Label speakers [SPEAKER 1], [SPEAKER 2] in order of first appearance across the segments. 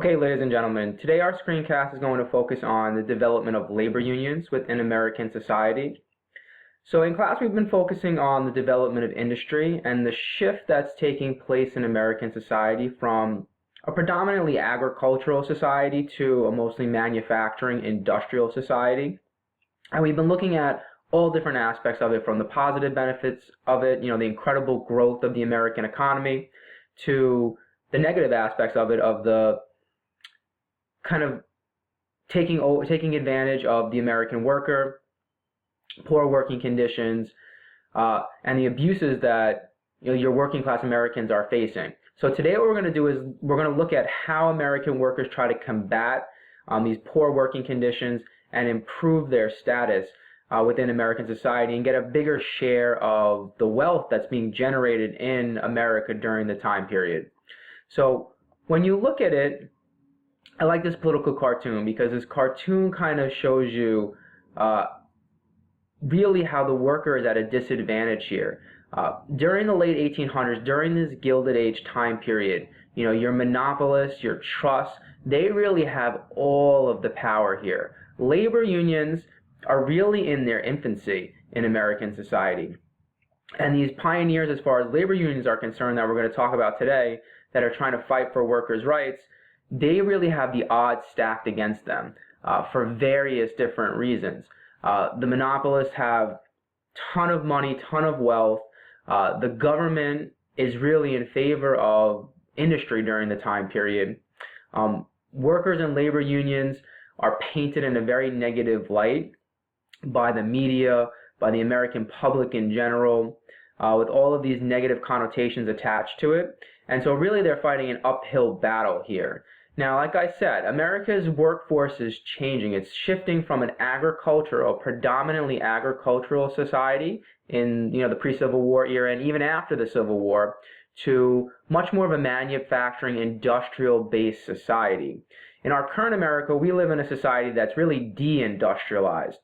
[SPEAKER 1] Okay, ladies and gentlemen, today our screencast is going to focus on the development of labor unions within American society. So in class, we've been focusing on the development of industry and the shift that's taking place in American society from a predominantly agricultural society to a mostly manufacturing industrial society. And we've been looking at all different aspects of it, from the positive benefits of it, the incredible growth of the American economy, to the negative aspects of it, of the kind of taking advantage of the American worker, poor working conditions, and the abuses that your working class Americans are facing. So today what we're going to do is we're going to look at how American workers try to combat these poor working conditions and improve their status within American society and get a bigger share of the wealth that's being generated in America during the time period. So when you look at it, I like this political cartoon because this cartoon kind of shows you really how the worker is at a disadvantage here. During the late 1800s, during this Gilded Age time period, your monopolists, your trusts, they really have all of the power here. Labor unions are really in their infancy in American society. And these pioneers, as far as labor unions are concerned, that we're going to talk about today, that are trying to fight for workers' rights, they really have the odds stacked against them for various different reasons. The monopolists have ton of money, ton of wealth. The government is really in favor of industry during the time period. Workers and labor unions are painted in a very negative light by the media, by the American public in general, with all of these negative connotations attached to it. And so really they're fighting an uphill battle here. Now, like I said, America's workforce is changing. It's shifting from an predominantly agricultural society in the pre-Civil War era and even after the Civil War, to much more of a manufacturing, industrial-based society. In our current America, we live in a society that's really de-industrialized.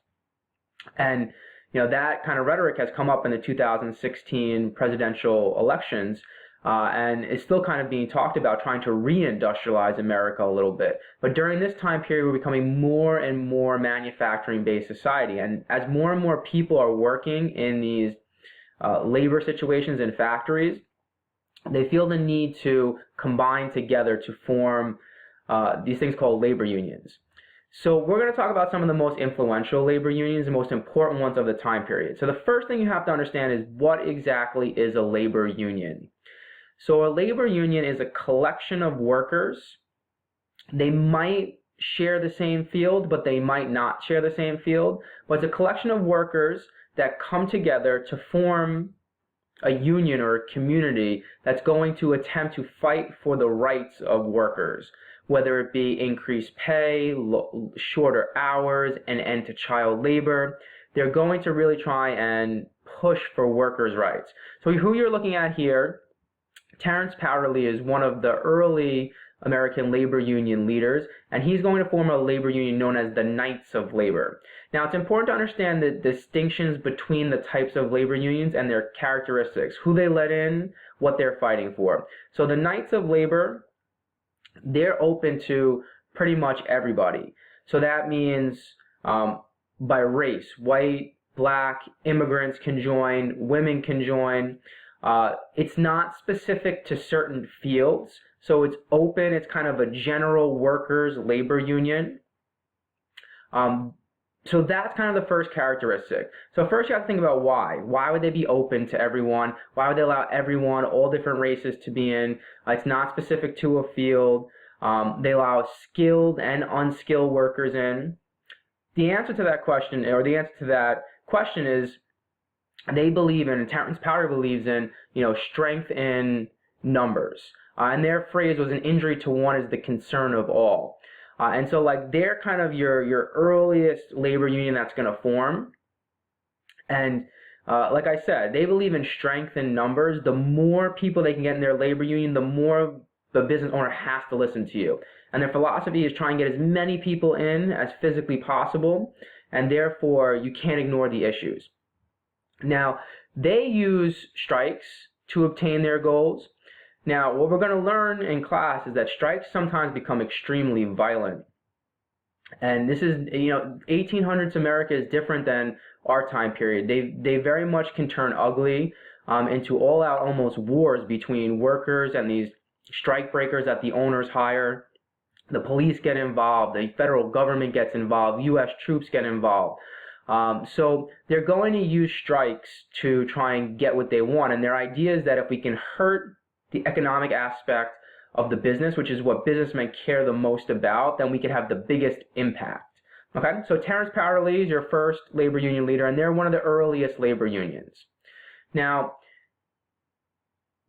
[SPEAKER 1] And that kind of rhetoric has come up in the 2016 presidential elections, and is still kind of being talked about, trying to re-industrialize America a little bit. But during this time period, we're becoming more and more manufacturing-based society. And as more and more people are working in these labor situations in factories, they feel the need to combine together to form these things called labor unions. So we're going to talk about some of the most influential labor unions, the most important ones of the time period. So the first thing you have to understand is, what exactly is a labor union? So a labor union is a collection of workers. They might share the same field, but they might not share the same field. But it's a collection of workers that come together to form a union or a community that's going to attempt to fight for the rights of workers, whether it be increased pay, shorter hours, an end to child labor. They're going to really try and push for workers' rights. So who you're looking at here, Terrence Powderly, is one of the early American labor union leaders, and he's going to form a labor union known as the Knights of Labor. Now, it's important to understand the distinctions between the types of labor unions and their characteristics, who they let in, what they're fighting for. So the Knights of Labor, they're open to pretty much everybody. So that means by race, white, black, immigrants can join, women can join. It's not specific to certain fields, so it's open. It's kind of a general workers' labor union. So that's kind of the first characteristic. So first you have to think about why. Why would they be open to everyone? Why would they allow everyone, all different races, to be in? It's not specific to a field. They allow skilled and unskilled workers in. The answer to that question, is, they believe in, and Terrence Powderly believes in, strength in numbers. And their phrase was, an injury to one is the concern of all. And so they're kind of your earliest labor union that's going to form. And like I said, they believe in strength in numbers. The more people they can get in their labor union, the more the business owner has to listen to you. And their philosophy is try and get as many people in as physically possible, and therefore you can't ignore the issues. Now, they use strikes to obtain their goals. Now, what we're going to learn in class is that strikes sometimes become extremely violent. And this is, 1800s America is different than our time period. They very much can turn ugly into all-out almost wars between workers and these strike breakers that the owners hire. The police get involved, the federal government gets involved, U.S. troops get involved. So they're going to use strikes to try and get what they want. And their idea is that if we can hurt the economic aspect of the business, which is what businessmen care the most about, then we can have the biggest impact. Okay, so Terence Powderly is your first labor union leader, and they're one of the earliest labor unions. Now,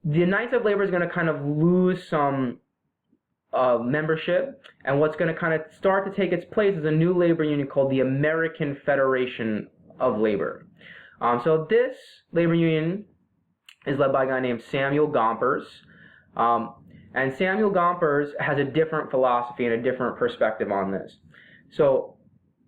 [SPEAKER 1] the Knights of Labor is going to kind of lose some membership, and what's going to kind of start to take its place is a new labor union called the American Federation of Labor. So this labor union is led by a guy named Samuel Gompers. And Samuel Gompers has a different philosophy and a different perspective on this. So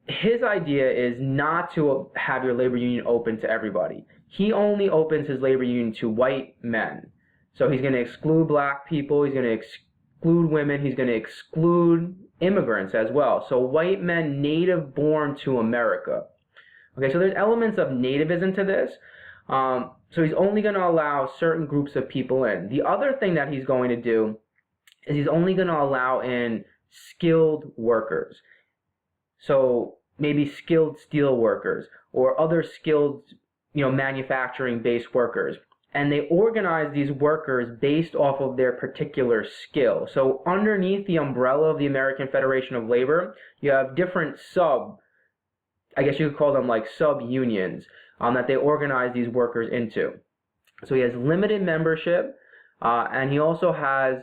[SPEAKER 1] his idea is not to have your labor union open to everybody. He only opens his labor union to white men. So he's going to exclude black people, he's going to exclude women, he's going to exclude immigrants as well. So white men native born to America. Okay, so there's elements of nativism to this. So he's only going to allow certain groups of people in. The other thing that he's going to do is he's only going to allow in skilled workers. So maybe skilled steel workers or other skilled, manufacturing-based workers. And they organize these workers based off of their particular skill. So underneath the umbrella of the American Federation of Labor, you have different I guess you could call them like sub-unions that they organize these workers into. So he has limited membership, and he also has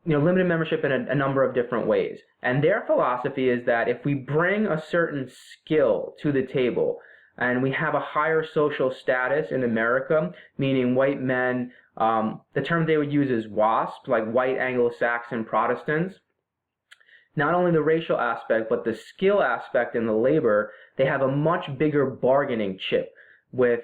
[SPEAKER 1] limited membership in a number of different ways. And their philosophy is that if we bring a certain skill to the table, and we have a higher social status in America, meaning white men, the term they would use is WASPs, like white Anglo-Saxon Protestants. Not only the racial aspect, but the skill aspect in the labor, they have a much bigger bargaining chip with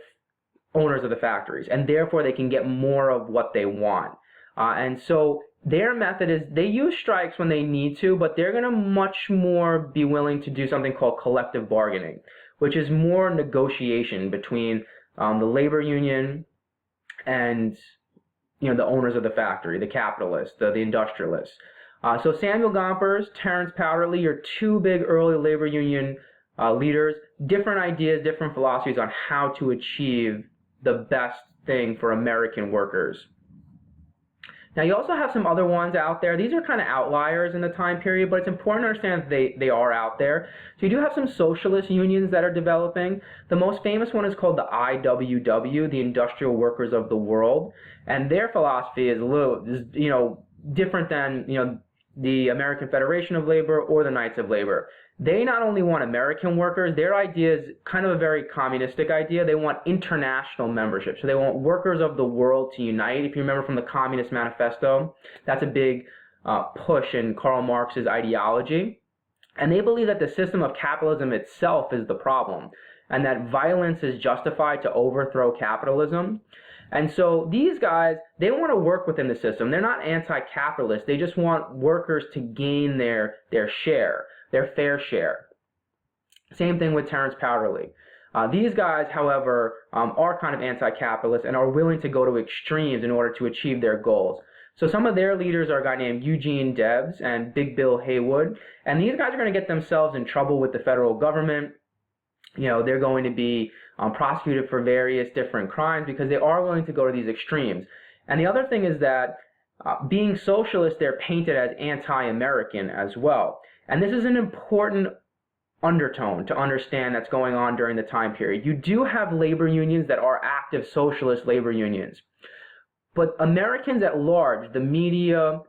[SPEAKER 1] owners of the factories, and therefore they can get more of what they want. And so their method is they use strikes when they need to, but they're going to much more be willing to do something called collective bargaining, which is more negotiation between the labor union and the owners of the factory, the capitalists, the industrialists. So Samuel Gompers, Terence Powderly, your two big early labor union leaders, different ideas, different philosophies on how to achieve the best thing for American workers. Now you also have some other ones out there. These are kind of outliers in the time period, but it's important to understand that they are out there. So you do have some socialist unions that are developing. The most famous one is called the IWW, the Industrial Workers of the World, and their philosophy is a little, different than the American Federation of Labor or the Knights of Labor. They not only want American workers, their idea is kind of a very communistic idea. They want international membership. So they want workers of the world to unite. If you remember from the Communist Manifesto, that's a big push in Karl Marx's ideology. And they believe that the system of capitalism itself is the problem, and that violence is justified to overthrow capitalism. And so these guys, they want to work within the system. They're not anti-capitalist. They just want workers to gain their share, their fair share. Same thing with Terence Powderly. These guys, however, are kind of anti-capitalist and are willing to go to extremes in order to achieve their goals. So some of their leaders are a guy named Eugene Debs and Big Bill Haywood. And these guys are going to get themselves in trouble with the federal government. They're going to be prosecuted for various different crimes because they are willing to go to these extremes. And the other thing is that being socialist, they're painted as anti-American as well. And this is an important undertone to understand that's going on during the time period. You do have labor unions that are active socialist labor unions. But Americans at large, the media,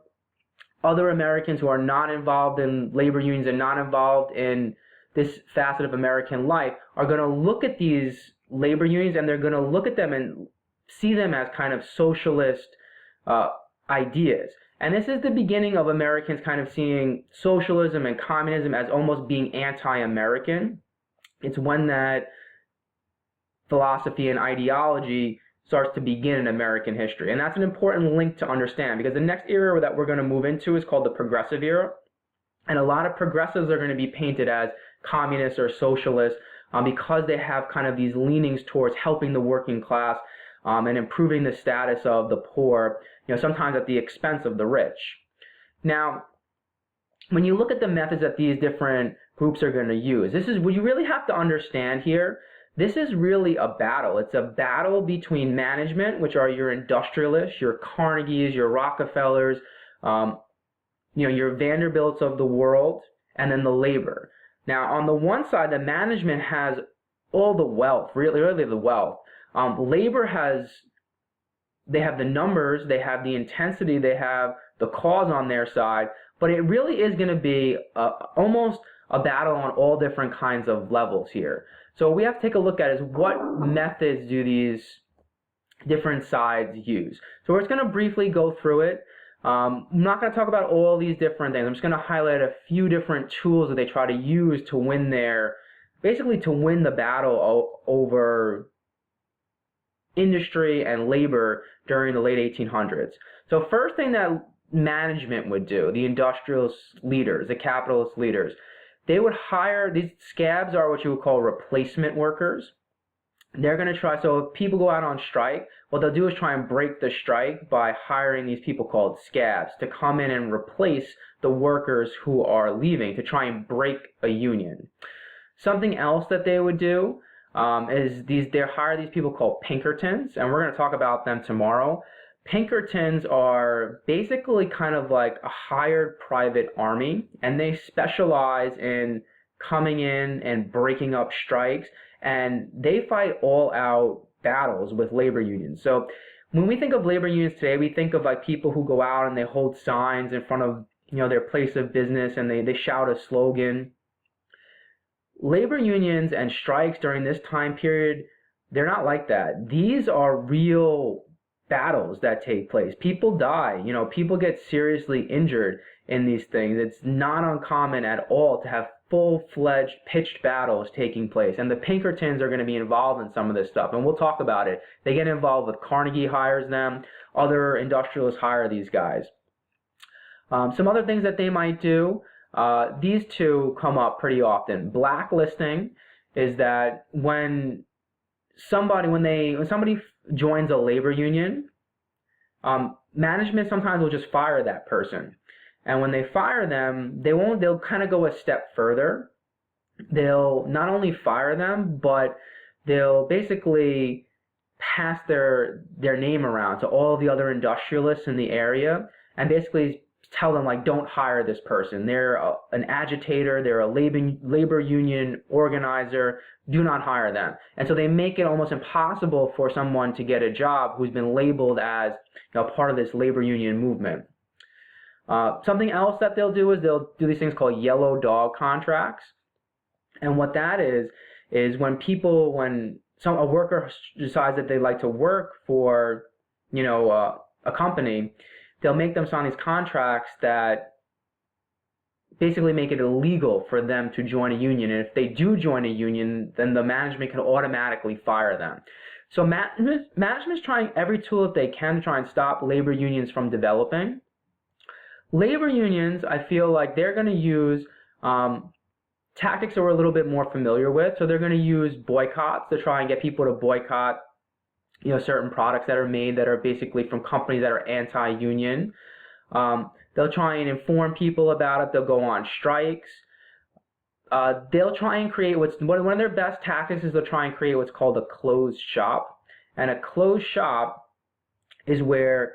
[SPEAKER 1] other Americans who are not involved in labor unions and not involved in this facet of American life, are going to look at these labor unions and they're going to look at them and see them as kind of socialist ideas. And this is the beginning of Americans kind of seeing socialism and communism as almost being anti-American. It's when that philosophy and ideology starts to begin in American history. And that's an important link to understand, because the next era that we're going to move into is called the progressive era. And a lot of progressives are going to be painted as communists or socialists because they have kind of these leanings towards helping the working class and improving the status of the poor, sometimes at the expense of the rich. Now, when you look at the methods that these different groups are going to use, this is what you really have to understand here. This is really a battle. It's a battle between management, which are your industrialists, your Carnegies, your Rockefellers, your Vanderbilts of the world, and then the labor. Now, on the one side, the management has all the wealth, really the wealth. Labor they have the numbers, they have the intensity, they have the cause on their side, but it really is going to be almost a battle on all different kinds of levels here. So what we have to take a look at is what methods do these different sides use. So we're just going to briefly go through it. I'm not going to talk about all these different things. I'm just going to highlight a few different tools that they try to use to win to win the battle over industry and labor during the late 1800s. So first thing that management would do, the industrialist leaders, the capitalist leaders, they would hire, these scabs are what you would call replacement workers. They're going to try, so if people go out on strike, what they'll do is try and break the strike by hiring these people called scabs to come in and replace the workers who are leaving, to try and break a union. Something else that they would do is they hire these people called Pinkertons, and we're going to talk about them tomorrow. Pinkertons are basically kind of like a hired private army, and they specialize in coming in and breaking up strikes, and they fight all-out battles with labor unions. So when we think of labor unions today, we think of like people who go out and they hold signs in front of their place of business, and they shout a slogan. Labor unions and strikes during this time period, they're not like that. These are real battles that take place. People die, people get seriously injured in these things. It's not uncommon at all to have full-fledged pitched battles taking place, and the Pinkertons are going to be involved in some of this stuff, and we'll talk about it. They get involved with Carnegie hires them, other industrialists hire these guys. Some other things that they might do, these two come up pretty often. Blacklisting is that when somebody joins a labor union, management sometimes will just fire that person. And when they fire them, they'll kind of go a step further. They'll not only fire them, but they'll basically pass their name around to all the other industrialists in the area and basically tell them, like, don't hire this person. They're an agitator, they're a labor union organizer, do not hire them. And so they make it almost impossible for someone to get a job who's been labeled as part of this labor union movement. Something else that they'll do is they'll do these things called yellow dog contracts. And what that is when a worker decides that they'd like to work for, a company, they'll make them sign these contracts that basically make it illegal for them to join a union. And if they do join a union, then the management can automatically fire them. So management's trying every tool that they can to try and stop labor unions from developing. Labor unions, I feel like they're going to use tactics that we're a little bit more familiar with. So they're going to use boycotts to try and get people to boycott certain products that are made that are basically from companies that are anti-union. They'll try and inform people about it. They'll go on strikes. They'll try and create one of their best tactics is they'll try and create what's called a closed shop. And a closed shop is where,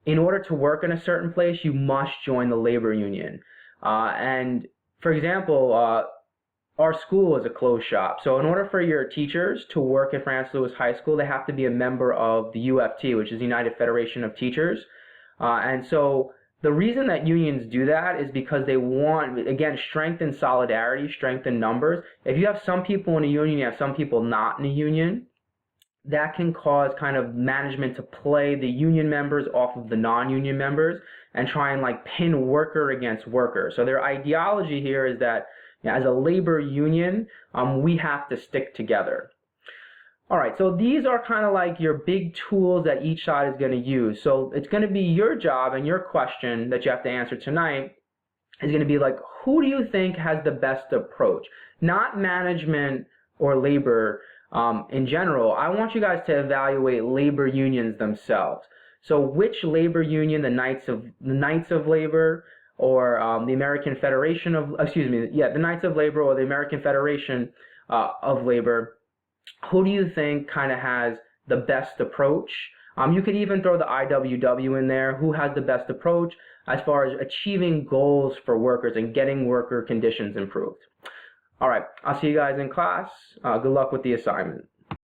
[SPEAKER 1] in order to work in a certain place, you must join the labor union. And for example, our school is a closed shop. So in order for your teachers to work at Francis Lewis High School, they have to be a member of the UFT, which is the United Federation of Teachers. And so the reason that unions do that is because they want, again, strength and solidarity, strength in numbers. If you have some people in a union, you have some people not in a union, that can cause kind of management to play the union members off of the non-union members and try and like pin worker against worker. So their ideology here is that as a labor union, we have to stick together. All right, so these are kind of like your big tools that each side is going to use. So it's going to be your job, and your question that you have to answer tonight is going to be like, who do you think has the best approach? Not management or labor in general. I want you guys to evaluate labor unions themselves. So which labor union, the Knights of Labor, or the American Federation of, the Knights of Labor or the American Federation of Labor, who do you think kind of has the best approach? You could even throw the IWW in there. Who has the best approach as far as achieving goals for workers and getting worker conditions improved? All right, I'll see you guys in class. Good luck with the assignment.